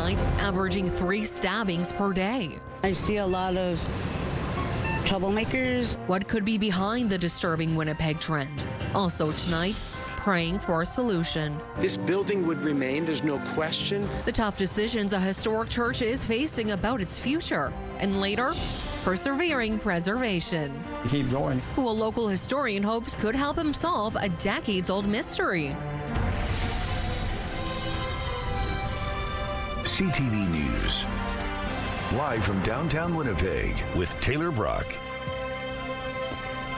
night, averaging 3 stabbings per day. I see a lot of troublemakers. What could be behind the disturbing Winnipeg trend? Also tonight, praying for a solution. This building would remain, there's no question. The tough decisions a historic church is facing about its future. And later, persevering preservation. Keep going. Who a local historian hopes could help him solve a decades-old mystery. CTV News. Live from downtown Winnipeg with Taylor Brock.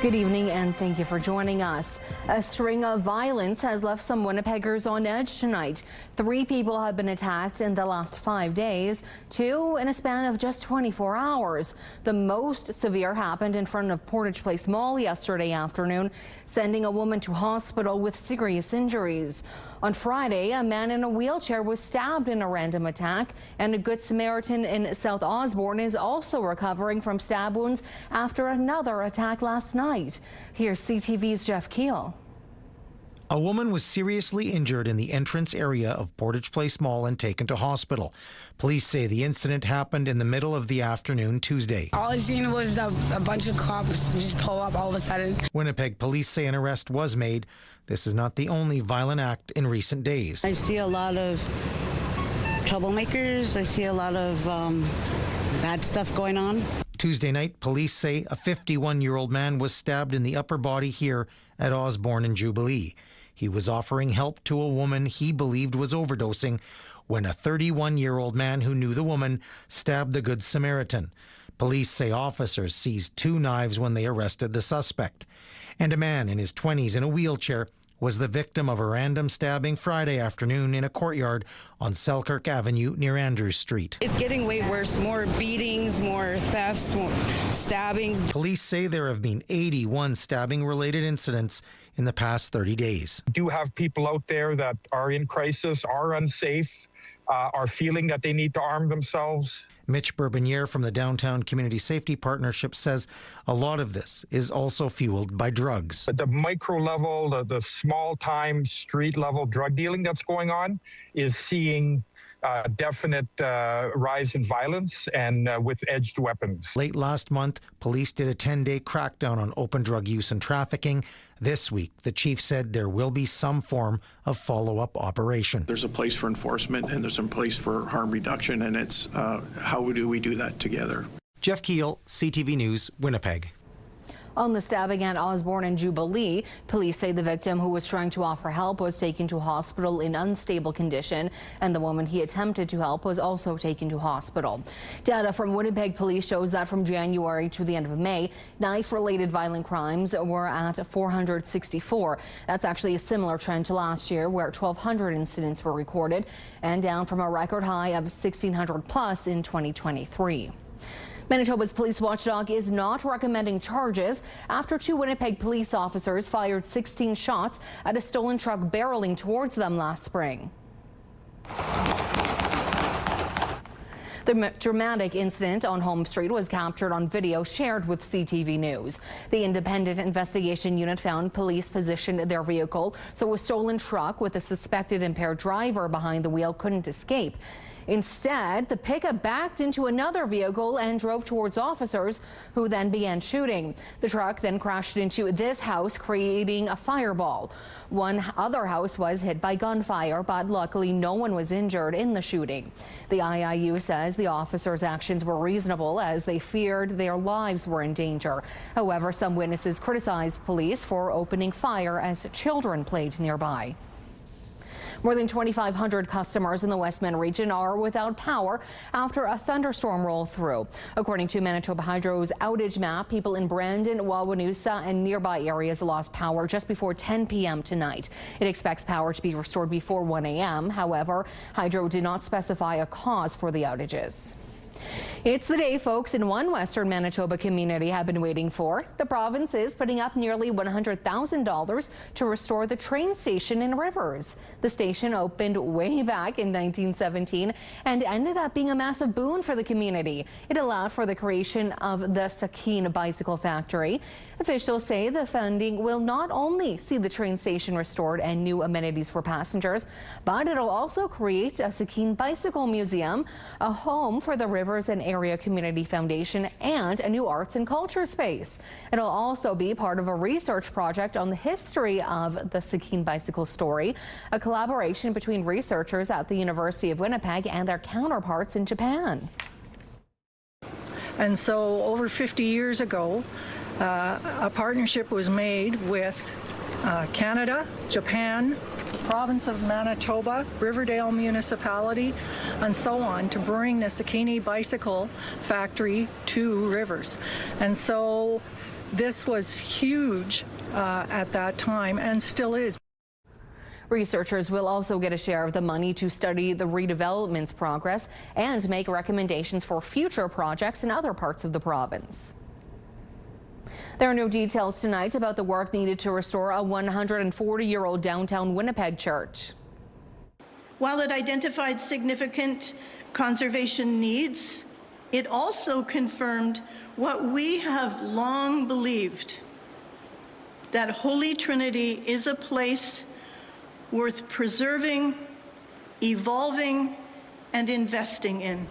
Good evening and thank you for joining us. A string of violence has left some Winnipeggers on edge tonight. 3 people have been attacked in the last 5 days, 2 in a span of just 24 hours. The most severe happened in front of Portage Place Mall yesterday afternoon, sending a woman to hospital with serious injuries. On Friday, a man in a wheelchair was stabbed in a random attack, and a Good Samaritan in South Osborne is also recovering from stab wounds after another attack last night. Here's CTV's Jeff Keel. A woman was seriously injured in the entrance area of Portage Place Mall and taken to hospital. Police say the incident happened in the middle of the afternoon Tuesday. All I seen was a bunch of cops just pull up all of a sudden. Winnipeg police say an arrest was made. This is not the only violent act in recent days. I see a lot of troublemakers. I see a lot of bad stuff going on. Tuesday night, police say a 51-year-old man was stabbed in the upper body here at Osborne and Jubilee. He was offering help to a woman he believed was overdosing when a 31-year-old man who knew the woman stabbed the Good Samaritan. Police say officers seized 2 knives when they arrested the suspect. And a man in his 20s in a wheelchair was the victim of a random stabbing Friday afternoon in a courtyard on Selkirk Avenue near Andrews Street. It's getting way worse. More beatings, more thefts, more stabbings. Police say there have been 81 stabbing-related incidents in the past 30 days. We do have people out there that are in crisis, are unsafe, are feeling that they need to arm themselves. Mitch Bourbonniere from the Downtown Community Safety Partnership says a lot of this is also fueled by drugs. At the micro level, the small-time, street-level drug dealing that's going on is seeing definite rise in violence and with edged weapons. Late last month, police did a 10-day crackdown on open drug use and trafficking. This week, the chief said there will be some form of follow-up operation. There's a place for enforcement and there's a place for harm reduction, and it's how do we do that together? Jeff Keel, CTV News, Winnipeg. On the stabbing at Osborne and Jubilee, police say the victim, who was trying to offer help, was taken to hospital in unstable condition, and the woman he attempted to help was also taken to hospital. Data from Winnipeg police shows that from January to the end of May, knife-related violent crimes were at 464. That's actually a similar trend to last year, where 1,200 incidents were recorded, and down from a record high of 1,600 plus in 2023. Manitoba's police watchdog is not recommending charges after 2 Winnipeg police officers fired 16 shots at a stolen truck barreling towards them last spring. The dramatic incident on Home Street was captured on video shared with CTV News. The independent investigation unit found police positioned their vehicle so a stolen truck with a suspected impaired driver behind the wheel couldn't escape. Instead, the pickup backed into another vehicle and drove towards officers, who then began shooting. The truck then crashed into this house, creating a fireball. One other house was hit by gunfire, but luckily no one was injured in the shooting. The IIU says the officers' actions were reasonable as they feared their lives were in danger. However, some witnesses criticized police for opening fire as children played nearby. More than 2,500 customers in the Westman region are without power after a thunderstorm rolled through. According to Manitoba Hydro's outage map, people in Brandon, Wawonoosa and nearby areas lost power just before 10 p.m. tonight. It expects power to be restored before 1 a.m. However, Hydro did not specify a cause for the outages. It's the day folks in one western Manitoba community have been waiting for. The province is putting up nearly $100,000 to restore the train station in Rivers. The station opened way back in 1917 and ended up being a massive boon for the community. It allowed for the creation of the Sakine Bicycle Factory. Officials say the funding will not only see the train station restored and new amenities for passengers, but it'll also create a Sakine Bicycle Museum, a home for the Rivers and Area Community Foundation, and a new arts and culture space. It'll also be part of a research project on the history of the Sakine bicycle story, a collaboration between researchers at the University of Winnipeg and their counterparts in Japan. And so over 50 years ago, a partnership was made with Canada, Japan, the province of Manitoba, Riverdale Municipality, and so on, to bring the Sakine Bicycle Factory to Rivers. And so this was huge at that time and still is. Researchers will also get a share of the money to study the redevelopment's progress and make recommendations for future projects in other parts of the province. There are no details tonight about the work needed to restore a 140-year-old downtown Winnipeg church. While it identified significant conservation needs, it also confirmed what we have long believed, that Holy Trinity is a place worth preserving, evolving, and investing in.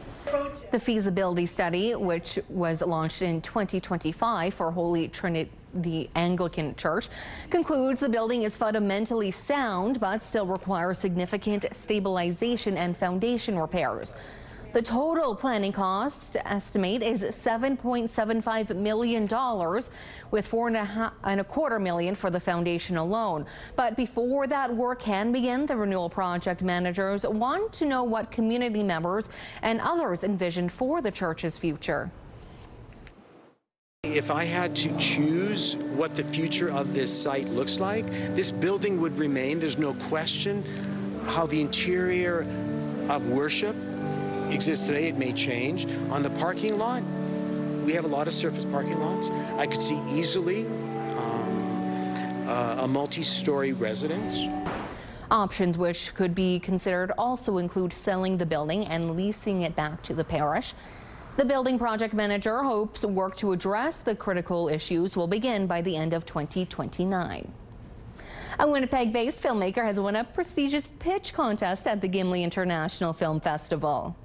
The feasibility study, which was launched in 2025 for Holy Trinity Anglican Church, concludes the building is fundamentally sound but still requires significant stabilization and foundation repairs. The total planning cost estimate is $7.75 million, with $4.25 million for the foundation alone. But before that work can begin, the renewal project managers want to know what community members and others envision for the church's future. If I had to choose what the future of this site looks like, this building would remain. There's no question. How the interior of worship exists today, it may change. On the parking lot, we have a lot of surface parking lots. I could see easily a multi-story residence. Options which could be considered also include selling the building and leasing it back to the parish. The building project manager hopes work to address the critical issues will begin by the end of 2029. A Winnipeg-based filmmaker has won a prestigious pitch contest at the Gimli International Film Festival.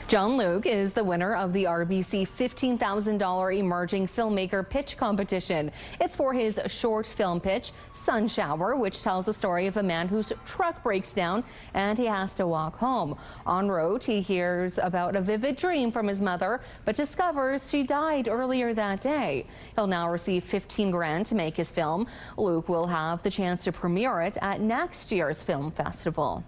John Luke is the winner of the RBC $15,000 Emerging Filmmaker Pitch Competition. It's for his short film pitch, Sun Shower, which tells the story of a man whose truck breaks down and he has to walk home. En route, he hears about a vivid dream from his mother, but discovers she died earlier that day. He'll now receive $15,000 to make his film. Luke will have the chance to premiere it at next year's film festival.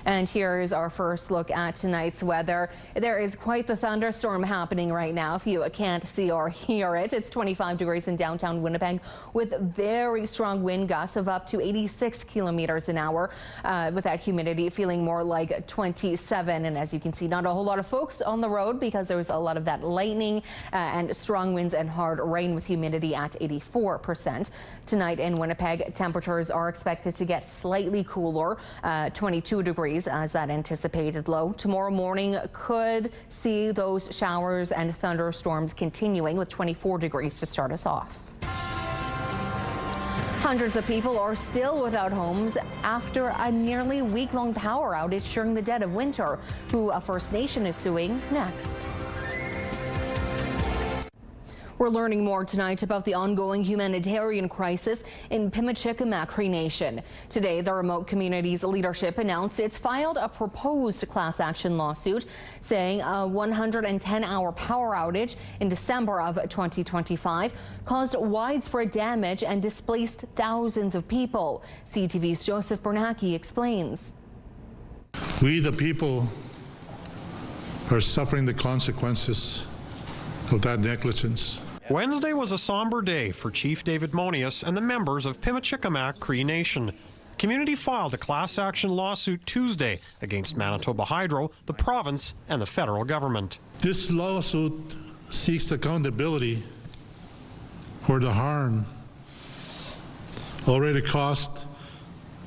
And here's our first look at tonight's weather. There is quite the thunderstorm happening right now, if you can't see or hear it. It's 25 degrees in downtown Winnipeg with very strong wind gusts of up to 86 kilometers an hour, with that humidity feeling more like 27. And as you can see, not a whole lot of folks on the road because there was a lot of that lightning and strong winds and hard rain with humidity at 84%. Tonight in Winnipeg, temperatures are expected to get slightly cooler, 22 degrees as that anticipated low. Tomorrow morning could see those showers and thunderstorms continuing with 24 degrees to start us off. Hundreds of people are still without homes after a nearly week-long power outage during the dead of winter. Who a First Nation is suing next. We're learning more tonight about the ongoing humanitarian crisis in Pimachikamak Cree Nation. Today, the remote community's leadership announced it's filed a proposed class action lawsuit saying a 110-hour power outage in December of 2025 caused widespread damage and displaced thousands of people. CTV's Joseph Bernacki explains. We, the people, are suffering the consequences of that negligence. Wednesday was a somber day for Chief David Monius and the members of Pimachikamak Cree Nation. Community filed a class action lawsuit Tuesday against Manitoba Hydro, the province, and the federal government. This lawsuit seeks accountability for the harm already caused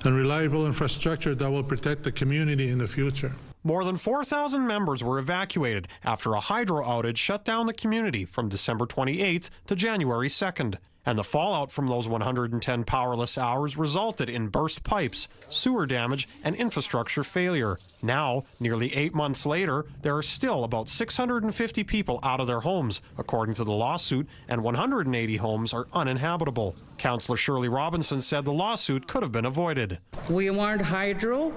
and reliable infrastructure that will protect the community in the future. More than 4,000 members were evacuated after a hydro outage shut down the community from December 28th to January 2nd. And the fallout from those 110 powerless hours resulted in burst pipes, sewer damage, and infrastructure failure. Now, nearly 8 months later, there are still about 650 people out of their homes, according to the lawsuit, and 180 homes are uninhabitable. Councillor Shirley Robinson said the lawsuit could have been avoided. We warned Hydro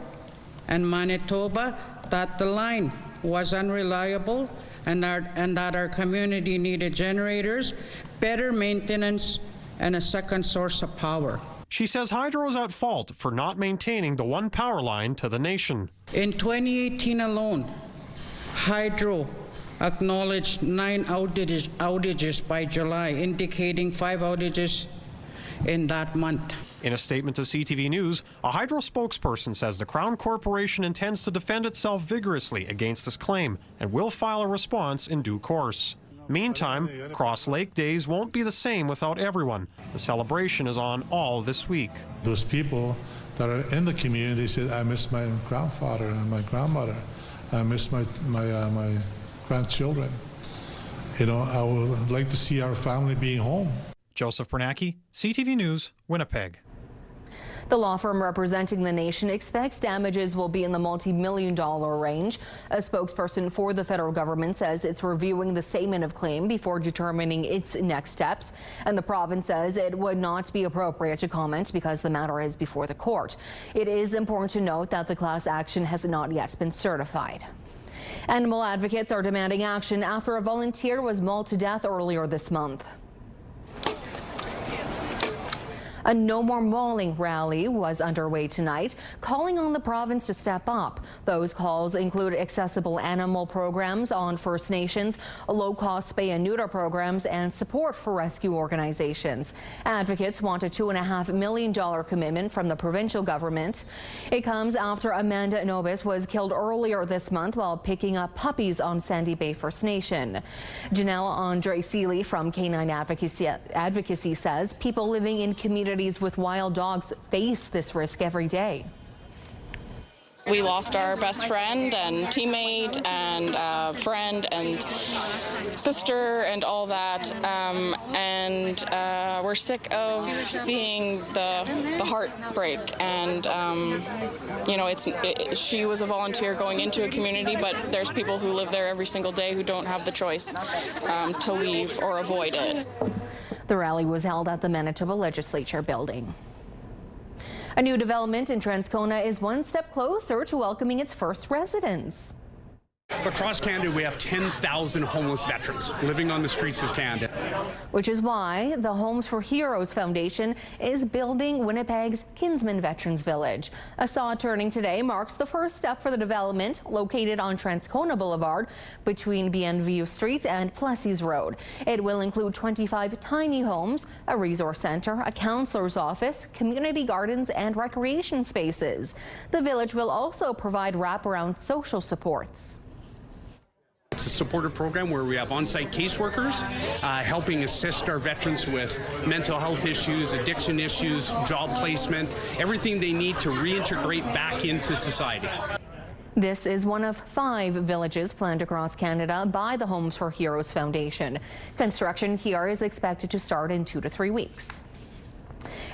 and Manitoba that the line was unreliable and that our community needed generators, better maintenance, and a second source of power. She says Hydro is at fault for not maintaining the one power line to the nation. In 2018 alone, Hydro acknowledged 9 outages by July, indicating 5 outages in that month. In a statement to CTV News, a Hydro spokesperson says the Crown Corporation intends to defend itself vigorously against this claim and will file a response in due course. Meantime, Cross Lake Days won't be the same without everyone. The celebration is on all this week. Those people that are in the community say, I miss my grandfather and my grandmother. I miss my grandchildren. You know, I would like to see our family being home. Joseph Bernacki, CTV News, Winnipeg. The law firm representing the nation expects damages will be in the multi-million-dollar range. A spokesperson for the federal government says it's reviewing the statement of claim before determining its next steps. And the province says it would not be appropriate to comment because the matter is before the court. It is important to note that the class action has not yet been certified. Animal advocates are demanding action after a volunteer was mauled to death earlier this month. A No More Mauling rally was underway tonight, calling on the province to step up. Those calls include accessible animal programs on First Nations, low-cost spay and neuter programs, and support for rescue organizations. Advocates want a $2.5 million commitment from the provincial government. It comes after Amanda Nobis was killed earlier this month while picking up puppies on Sandy Bay First Nation. Janelle Andre Seeley from Canine Advocacy says people living in communities with wild dogs face this risk every day. We lost our best friend and teammate and friend and sister and all that, and we're sick of seeing the heartbreak. And you know, she was a volunteer going into a community, but there's people who live there every single day who don't have the choice to leave or avoid it. The rally was held at the Manitoba Legislature building. A new development in Transcona is one step closer to welcoming its first residents. Across Canada, we have 10,000 homeless veterans living on the streets of Canada. Which is why the Homes for Heroes Foundation is building Winnipeg's Kinsman Veterans Village. A saw turning today marks the first step for the development, located on Transcona Boulevard between Bienview Street and Plessis Road. It will include 25 tiny homes, a resource center, a counselor's office, community gardens, and recreation spaces. The village will also provide wraparound social supports. It's a supportive program where we have on-site caseworkers helping assist our veterans with mental health issues, addiction issues, job placement, everything they need to reintegrate back into society. This is one of 5 villages planned across Canada by the Homes for Heroes Foundation. Construction here is expected to start in 2 to 3 weeks.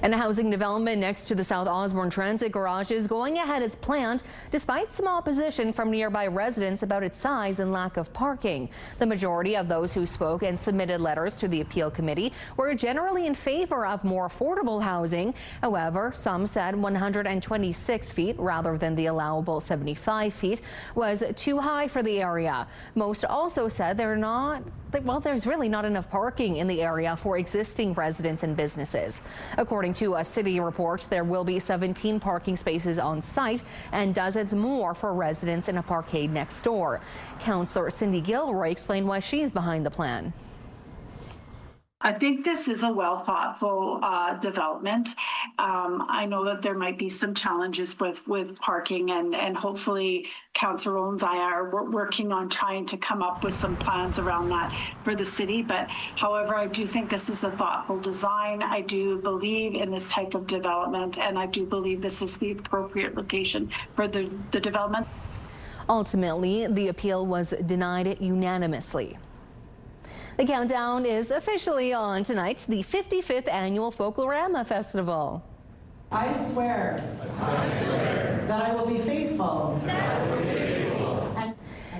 And a housing development next to the South Osborne Transit Garage is going ahead as planned, despite some opposition from nearby residents about its size and lack of parking. The majority of those who spoke and submitted letters to the appeal committee were generally in favor of more affordable housing. However, some said 126 feet rather than the allowable 75 feet was too high for the area. Most also said there's really not enough parking in the area for existing residents and businesses. According to a city report, there will be 17 parking spaces on site and dozens more for residents in a parkade next door. Councillor Cindy Gilroy explained why she's behind the plan. I think this is a well thoughtful development. I know that there might be some challenges with parking, and hopefully Councillor Owens and I are working on trying to come up with some plans around that for the city. But however, I do think this is a thoughtful design. I do believe in this type of development, and I do believe this is the appropriate location for the development. Ultimately, the appeal was denied unanimously. The countdown is officially on tonight, the 55th annual Folklorama Festival. I swear that I will be faithful.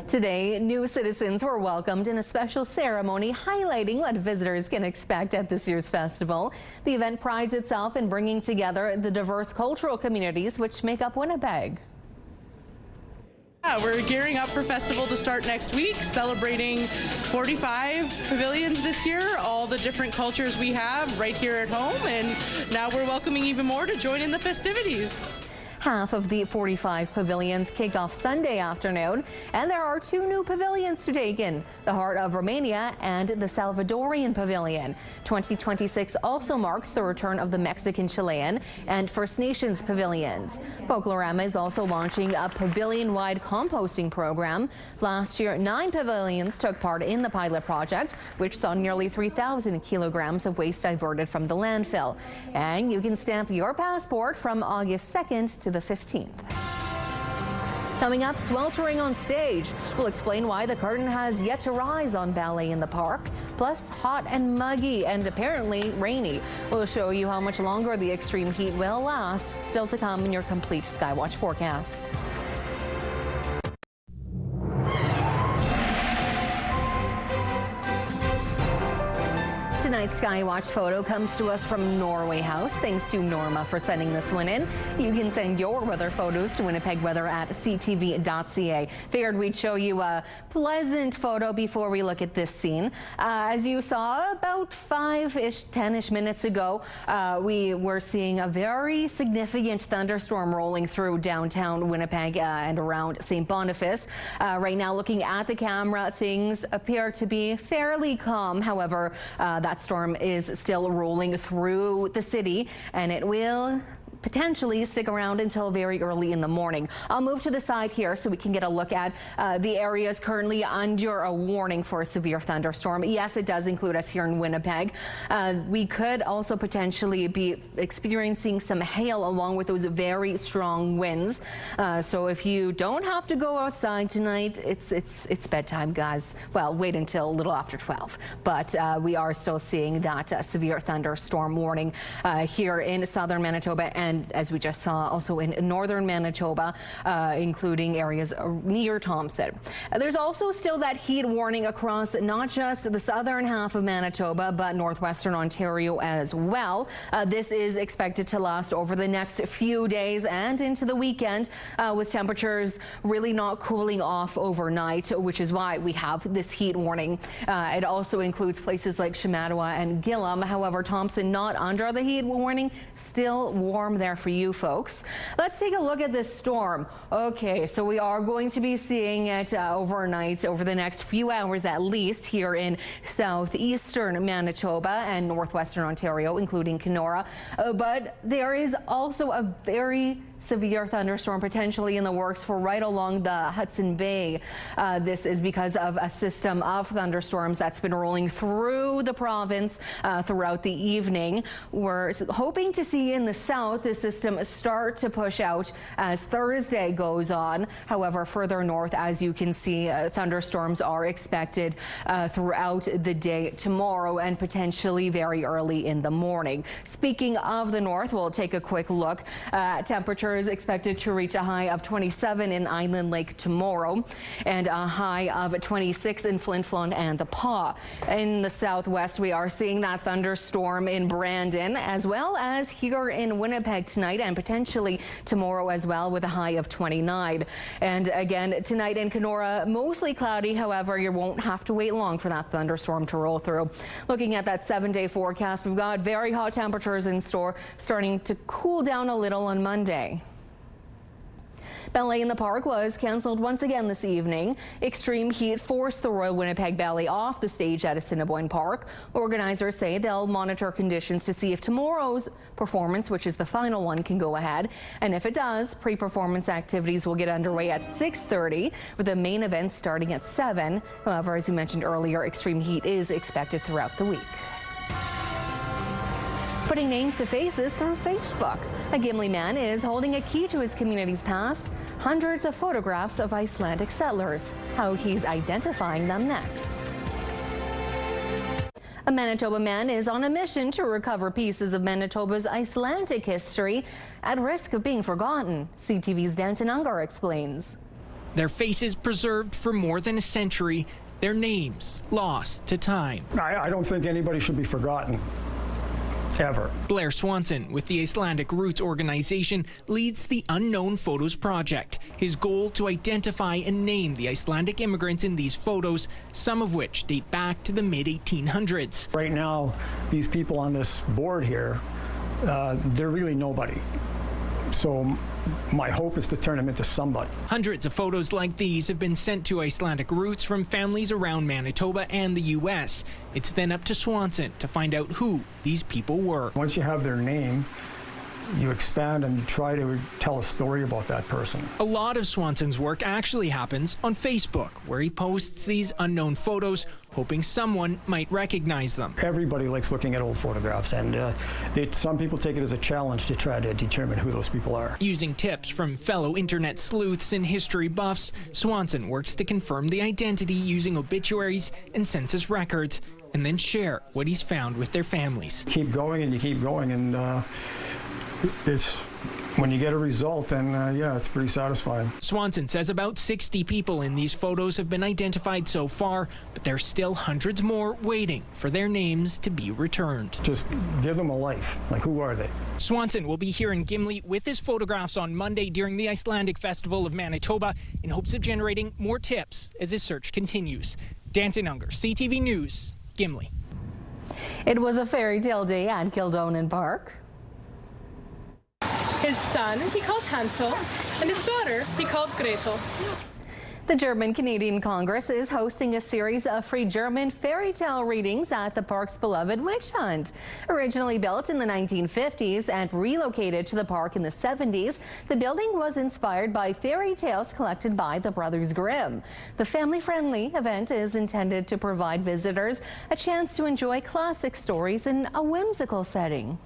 Today, new citizens were welcomed in a special ceremony highlighting what visitors can expect at this year's festival. The event prides itself in bringing together the diverse cultural communities which make up Winnipeg. Yeah, we're gearing up for festival to start next week, celebrating 45 pavilions this year, all the different cultures we have right here at home, and now we're welcoming even more to join in the festivities. Half of the 45 pavilions kick off Sunday afternoon, and there are 2 new pavilions to take in, the Heart of Romania and the Salvadorian Pavilion. 2026 also marks the return of the Mexican, Chilean, and First Nations pavilions. Folklorama is also launching a pavilion-wide composting program. Last year, 9 pavilions took part in the pilot project, which saw nearly 3,000 kilograms of waste diverted from the landfill. And you can stamp your passport from August 2nd to the 15th. Coming up, sweltering on stage. We'll explain why the curtain has yet to rise on Ballet in the Park. Plus, hot and muggy and apparently rainy. We'll show you how much longer the extreme heat will last. Still to come in your complete Skywatch forecast. Tonight's Skywatch photo comes to us from Norway House. Thanks to Norma for sending this one in. You can send your weather photos to Winnipeg Weather at ctv.ca. Figured we'd show you a pleasant photo before we look at this scene. As you saw about 5-ish, 10-ish minutes ago, we were seeing a very significant thunderstorm rolling through downtown Winnipeg and around St. Boniface. Right now, looking at the camera, things appear to be fairly calm. However, that storm is still rolling through the city, and it will potentially stick around until very early in the morning. I'll move to the side here so we can get a look at the areas currently under a warning for a severe thunderstorm. Yes, it does include us here in Winnipeg. We could also potentially be experiencing some hail along with those very strong winds. So if you don't have to go outside tonight, it's bedtime, guys. Well, wait until a little after 12. But we are still seeing that severe thunderstorm warning here in southern Manitoba, and as we just saw, also in northern Manitoba, including areas near Thompson. There's also still that heat warning across not just the southern half of Manitoba, but northwestern Ontario as well. This is expected to last over the next few days and into the weekend, with temperatures really not cooling off overnight, which is why we have this heat warning. It also includes places like Shamattawa and Gillam. However, Thompson not under the heat warning, still warm there for you folks. Let's take a look at this storm. Okay, so we are going to be seeing it overnight over the next few hours at least here in southeastern Manitoba and northwestern Ontario, including Kenora. But there is also a very severe thunderstorm potentially in the works for right along the Hudson Bay. This is because of a system of thunderstorms that's been rolling through the province throughout the evening. We're hoping to see in the south the system start to push out as Thursday goes on. However, further north, as you can see, thunderstorms are expected throughout the day tomorrow and potentially very early in the morning. Speaking of the north, we'll take a quick look. Temperature is expected to reach a high of 27 in Island Lake tomorrow and a high of 26 in Flin Flon and the Paw. In the southwest, we are seeing that thunderstorm in Brandon as well as here in Winnipeg tonight and potentially tomorrow as well, with a high of 29. And again, tonight in Kenora, mostly cloudy. However, you won't have to wait long for that thunderstorm to roll through. Looking at that 7-day forecast, we've got very hot temperatures in store, starting to cool down a little on Monday. Ballet in the Park was cancelled once again this evening. Extreme heat forced the Royal Winnipeg Ballet off the stage at Assiniboine Park. Organizers say they'll monitor conditions to see if tomorrow's performance, which is the final one, can go ahead. And if it does, pre-performance activities will get underway at 6:30, with the main event starting at 7. However, as you mentioned earlier, extreme heat is expected throughout the week. Putting names to faces through Facebook. A Gimli man is holding a key to his community's past. Hundreds of photographs of Icelandic settlers. How he's identifying them next. A Manitoba man is on a mission to recover pieces of Manitoba's Icelandic history at risk of being forgotten. CTV's Danton Ungar explains. Their faces preserved for more than a century, their names lost to time. I don't think anybody should be forgotten. Ever. Blair Swanson with the Icelandic Roots organization leads the Unknown Photos Project. His goal to identify and name the Icelandic immigrants in these photos, some of which date back to the mid-1800s. Right now, these people on this board here, they're really nobody. So my hope is to turn them into somebody. Hundreds of photos like these have been sent to Icelandic Roots from families around Manitoba and the U.S. It's then up to Swanson to find out who these people were. Once you have their name, you expand and you try to tell a story about that person. A lot of Swanson's work actually happens on Facebook, where he posts these unknown photos, hoping someone might recognize them. Everybody likes looking at old photographs, and some people take it as a challenge to try to determine who those people are. Using tips from fellow internet sleuths and history buffs, Swanson works to confirm the identity using obituaries and census records, and then share what he's found with their families. Keep going and you keep going, and it's when you get a result, then yeah, it's pretty satisfying. Swanson says about 60 people in these photos have been identified so far, but there's still hundreds more waiting for their names to be returned. Just give them a life. Like, who are they? Swanson will be here in Gimli with his photographs on Monday during the Icelandic Festival of Manitoba in hopes of generating more tips as his search continues. Danton Unger, CTV News, Gimli. It was a fairy tale day at Kildonan Park. His son he called Hansel, and his daughter he called Gretel. The German-Canadian Congress is hosting a series of free German fairy tale readings at the park's beloved witch hunt. Originally built in the 1950s and relocated to the park in the 70s, the building was inspired by fairy tales collected by the Brothers Grimm. The family-friendly event is intended to provide visitors a chance to enjoy classic stories in a whimsical setting.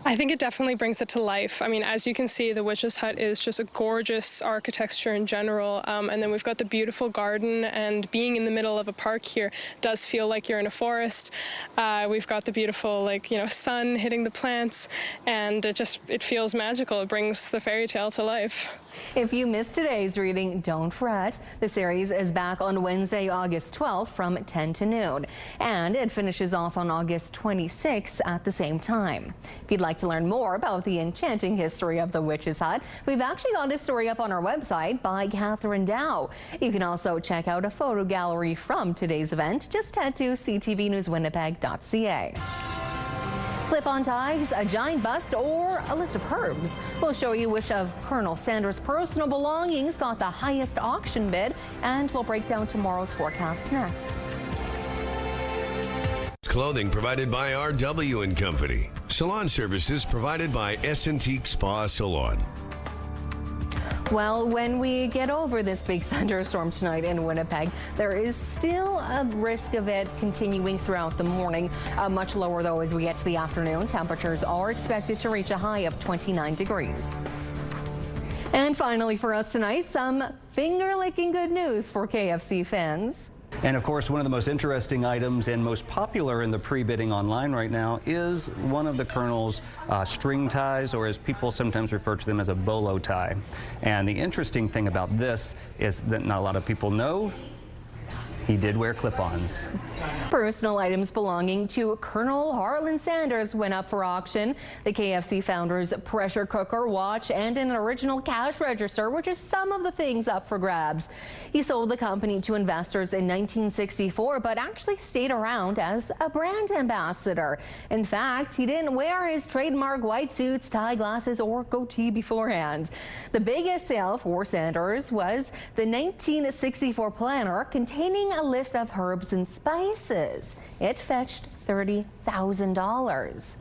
I think it definitely brings it to life. I mean, as you can see, the witch's hut is just a gorgeous architecture in general, and then we've got the beautiful garden, and being in the middle of a park here does feel like you're in a forest. We've got the beautiful, sun hitting the plants, and it feels magical. It brings the fairy tale to life. If you missed today's reading, don't fret. The series is back on Wednesday, August 12th from 10 to noon, and it finishes off on August 26th at the same time. If you'd like to learn more about the enchanting history of the Witch's Hut, we've actually got a story up on our website by Catherine Dow. You can also check out a photo gallery from today's event. Just head to ctvnewswinnipeg.ca. Clip-on tags, a giant bust, or a list of herbs. We'll show you which of Colonel Sanders' personal belongings got the highest auction bid, and we'll break down tomorrow's forecast next. Clothing provided by RW & Company. Salon services provided by S&T Spa Salon. Well, when we get over this big thunderstorm tonight in Winnipeg, there is still a risk of it continuing throughout the morning. Much lower, though, as we get to the afternoon. Temperatures are expected to reach a high of 29 degrees. And finally for us tonight, some finger-licking good news for KFC fans. And of course, one of the most interesting items and most popular in the pre-bidding online right now is one of the Colonel's string ties, or as people sometimes refer to them as a bolo tie. And the interesting thing about this is that not a lot of people know He did wear clip-ons. Personal items belonging to Colonel Harlan Sanders went up for auction. The KFC founder's pressure cooker, watch, and an original cash register were just some of the things up for grabs. He sold the company to investors in 1964, but actually stayed around as a brand ambassador. In fact, he didn't wear his trademark white suits, tie glasses, or goatee beforehand. The biggest sale for Sanders was the 1964 planner containing a list of herbs and spices. It fetched $30,000.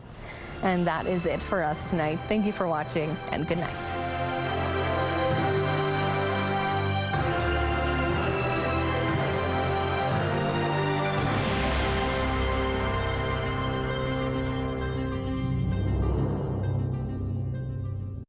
And that is it for us tonight. Thank you for watching, and good night.